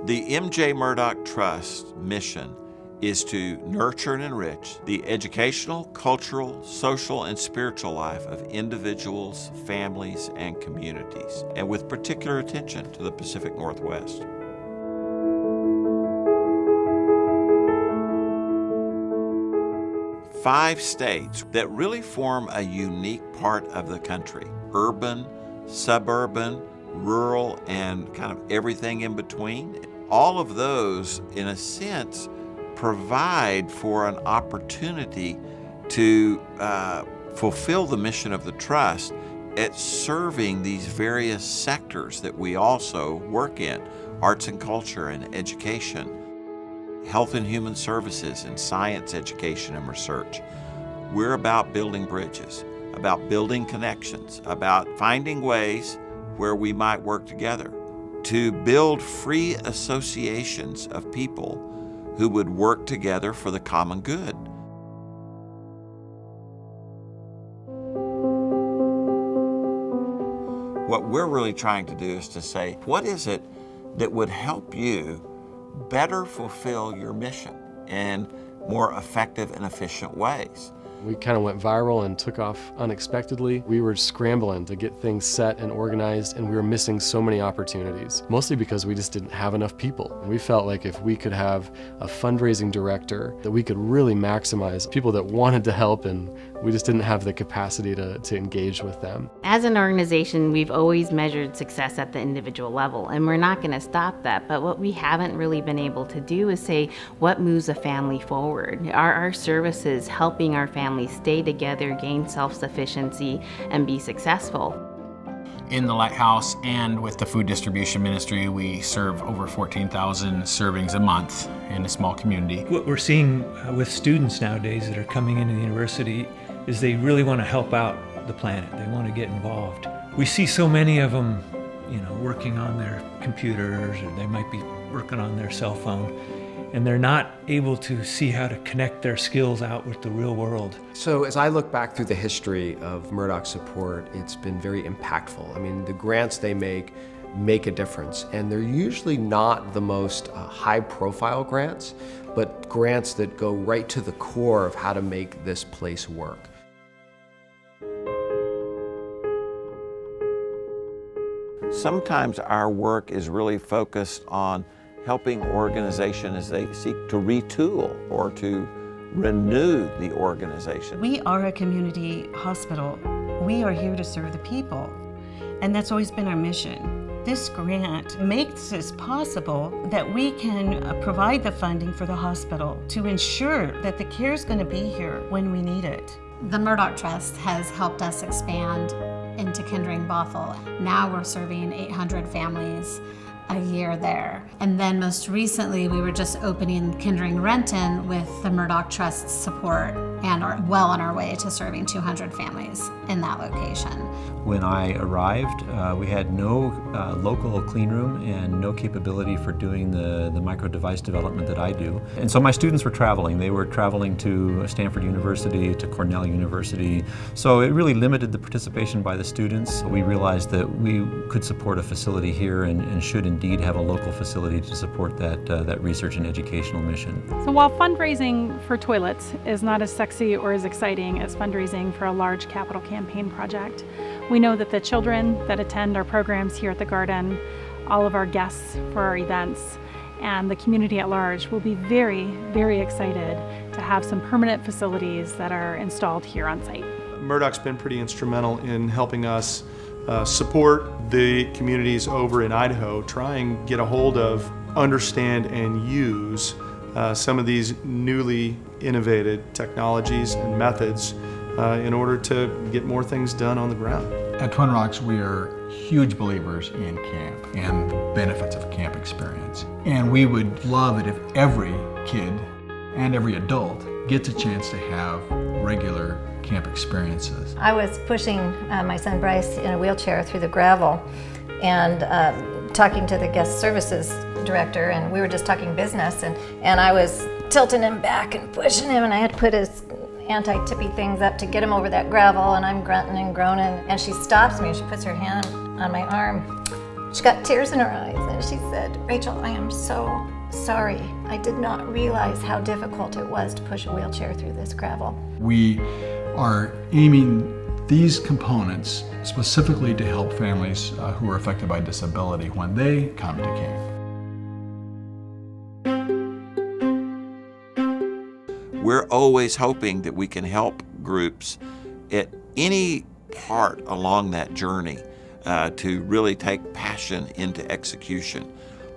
The M.J. Murdock Trust mission is to nurture and enrich the educational, cultural, social, and spiritual life of individuals, families, and communities, and with particular attention to the Pacific Northwest. Five states that really form a unique part of the country: urban, suburban, rural, and kind of everything in between. All of those, in a sense, provide for an opportunity to fulfill the mission of the Trust at serving these various sectors that we also work in: arts and culture and education, health and human services, and science education and research. We're about building bridges, about building connections, about finding ways where we might work together to build free associations of people who would work together for the common good. What we're really trying to do is to say, what is it that would help you better fulfill your mission in more effective and efficient ways? We kind of went viral and took off unexpectedly. We were scrambling to get things set and organized, and we were missing so many opportunities, mostly because we just didn't have enough people. And we felt like if we could have a fundraising director, that we could really maximize people that wanted to help, and we just didn't have the capacity to engage with them. As an organization, we've always measured success at the individual level, and we're not going to stop that. But what we haven't really been able to do is say, what moves a family forward? Are our services helping our families stay together, gain self-sufficiency, and be successful? In the Lighthouse and with the food distribution ministry, we serve over 14,000 servings a month in a small community. What we're seeing with students nowadays that are coming into the university is they really want to help out the planet. They want to get involved. We see so many of them, working on their computers, or they might be working on their cell phone, and they're not able to see how to connect their skills out with the real world. So as I look back through the history of Murdock support, it's been very impactful. I mean, the grants they make a difference, and they're usually not the most high-profile grants, but grants that go right to the core of how to make this place work. Sometimes our work is really focused on helping organizations as they seek to retool or to renew the organization. We are a community hospital. We are here to serve the people, and that's always been our mission. This grant makes this possible that we can provide the funding for the hospital to ensure that the care is going to be here when we need it. The Murdock Trust has helped us expand into Kindring-Bothell. Now we're serving 800 families a year there. And then most recently, we were just opening Kindring-Renton with the Murdock Trust support and are well on our way to serving 200 families in that location. When I arrived, we had no local clean room and no capability for doing the micro device development that I do. And so my students were traveling. They were traveling to Stanford University, to Cornell University. So it really limited the participation by the students. We realized that we could support a facility here and should indeed have a local facility to support that research and educational mission. So while fundraising for toilets is not as sexy or as exciting as fundraising for a large capital campaign project, we know that the children that attend our programs here at the Garden, all of our guests for our events, and the community at large will be very, very excited to have some permanent facilities that are installed here on site. Murdock's been pretty instrumental in helping us support the communities over in Idaho, try and get a hold of, understand, and use some of these newly innovated technologies and methods in order to get more things done on the ground. At Twin Rocks, we are huge believers in camp and the benefits of a camp experience. And we would love it if every kid and every adult gets a chance to have regular camp experiences. I was pushing my son Bryce in a wheelchair through the gravel and talking to the guest services director, and we were just talking business, and I was tilting him back and pushing him, and I had to put his anti-tippy things up to get him over that gravel, and I'm grunting and groaning, and she stops me and she puts her hand on my arm She got tears in her eyes and she said, "Rachel, I am so sorry. I did not realize how difficult it was to push a wheelchair through this gravel." We are aiming these components specifically to help families who are affected by disability when they come to camp. We're always hoping that we can help groups at any part along that journey to really take passion into execution,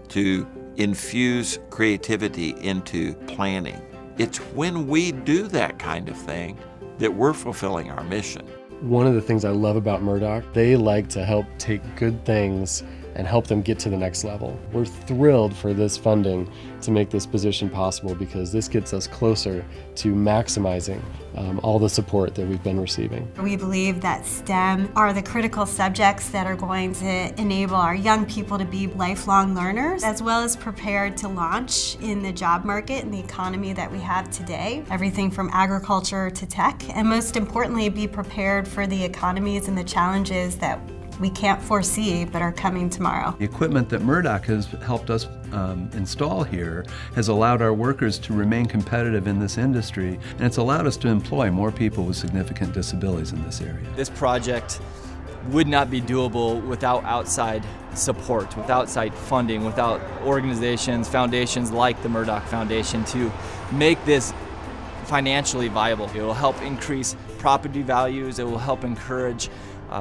to infuse creativity into planning. It's when we do that kind of thing that we're fulfilling our mission. One of the things I love about Murdock, they like to help take good things and help them get to the next level. We're thrilled for this funding to make this position possible because this gets us closer to maximizing all the support that we've been receiving. We believe that STEM are the critical subjects that are going to enable our young people to be lifelong learners, as well as prepared to launch in the job market and the economy that we have today, everything from agriculture to tech, and most importantly, be prepared for the economies and the challenges that we can't foresee but are coming tomorrow. The equipment that Murdock has helped us install here has allowed our workers to remain competitive in this industry, and it's allowed us to employ more people with significant disabilities in this area. This project would not be doable without outside support, with outside funding, without organizations, foundations like the Murdock Foundation to make this financially viable. It will help increase property values, it will help encourage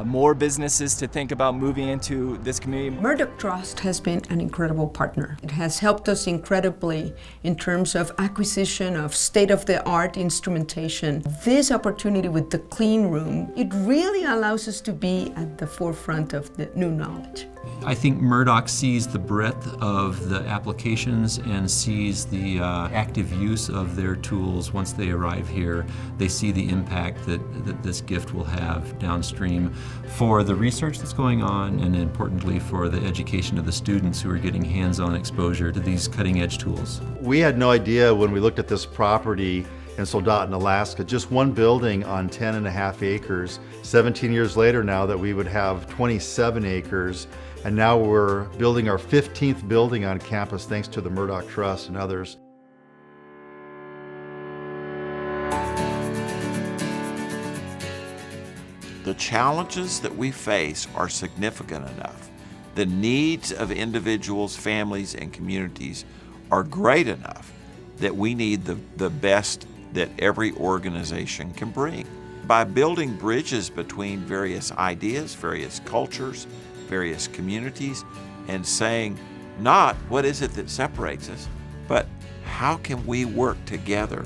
more businesses to think about moving into this community. Murdock Trust has been an incredible partner. It has helped us incredibly in terms of acquisition of state-of-the-art instrumentation. This opportunity with the clean room, it really allows us to be at the forefront of the new knowledge. I think Murdock sees the breadth of the applications and sees the active use of their tools once they arrive here. They see the impact that this gift will have downstream for the research that's going on, and importantly for the education of the students who are getting hands-on exposure to these cutting-edge tools. We had no idea when we looked at this property in Soldotna, Alaska, just one building on 10.5 acres, 17 years later now, that we would have 27 acres. And now we're building our 15th building on campus thanks to the Murdock Trust and others. The challenges that we face are significant enough. The needs of individuals, families, and communities are great enough that we need the best that every organization can bring. By building bridges between various ideas, various cultures, various communities, and saying not what is it that separates us, but how can we work together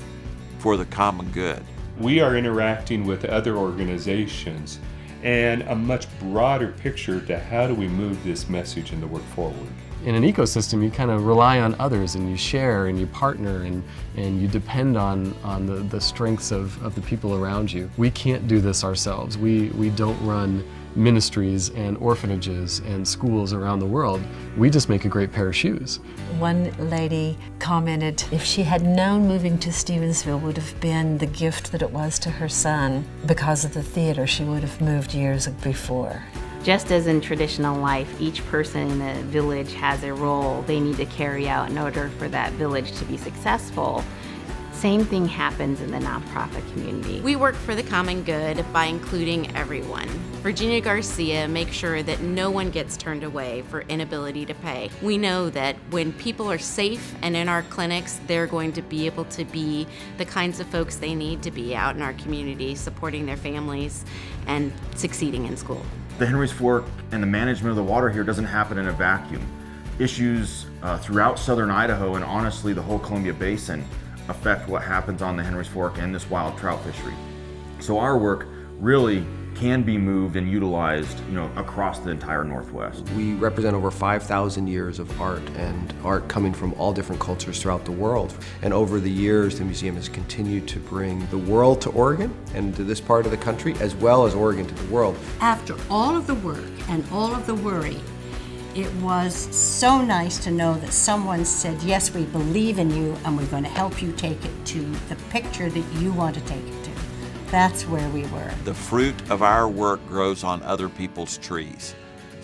for the common good. We are interacting with other organizations and a much broader picture to how do we move this message and the work forward. In an ecosystem, you kind of rely on others and you share and you partner and you depend on the strengths of the people around you. We can't do this ourselves. We don't run ministries and orphanages and schools around the world. We just make a great pair of shoes. One lady commented if she had known moving to Stevensville would have been the gift that it was to her son because of the theater, she would have moved years before. Just as in traditional life, each person in a village has a role they need to carry out in order for that village to be successful. Same thing happens in the nonprofit community. We work for the common good by including everyone. Virginia Garcia makes sure that no one gets turned away for inability to pay. We know that when people are safe and in our clinics, they're going to be able to be the kinds of folks they need to be out in our community, supporting their families and succeeding in school. The Henry's Fork and the management of the water here doesn't happen in a vacuum. Issues throughout southern Idaho and honestly the whole Columbia Basin affect what happens on the Henry's Fork and this wild trout fishery. So our work really can be moved and utilized, across the entire Northwest. We represent over 5,000 years of art, and art coming from all different cultures throughout the world. And over the years, the museum has continued to bring the world to Oregon and to this part of the country, as well as Oregon to the world. After all of the work and all of the worry, it was so nice to know that someone said, yes, we believe in you and we're going to help you take it to the picture that you want to take it to. That's where we were. The fruit of our work grows on other people's trees.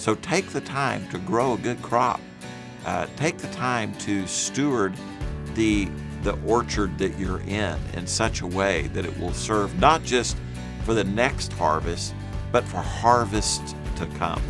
So take the time to grow a good crop. Take the time to steward the orchard that you're in such a way that it will serve not just for the next harvest, but for harvests to come.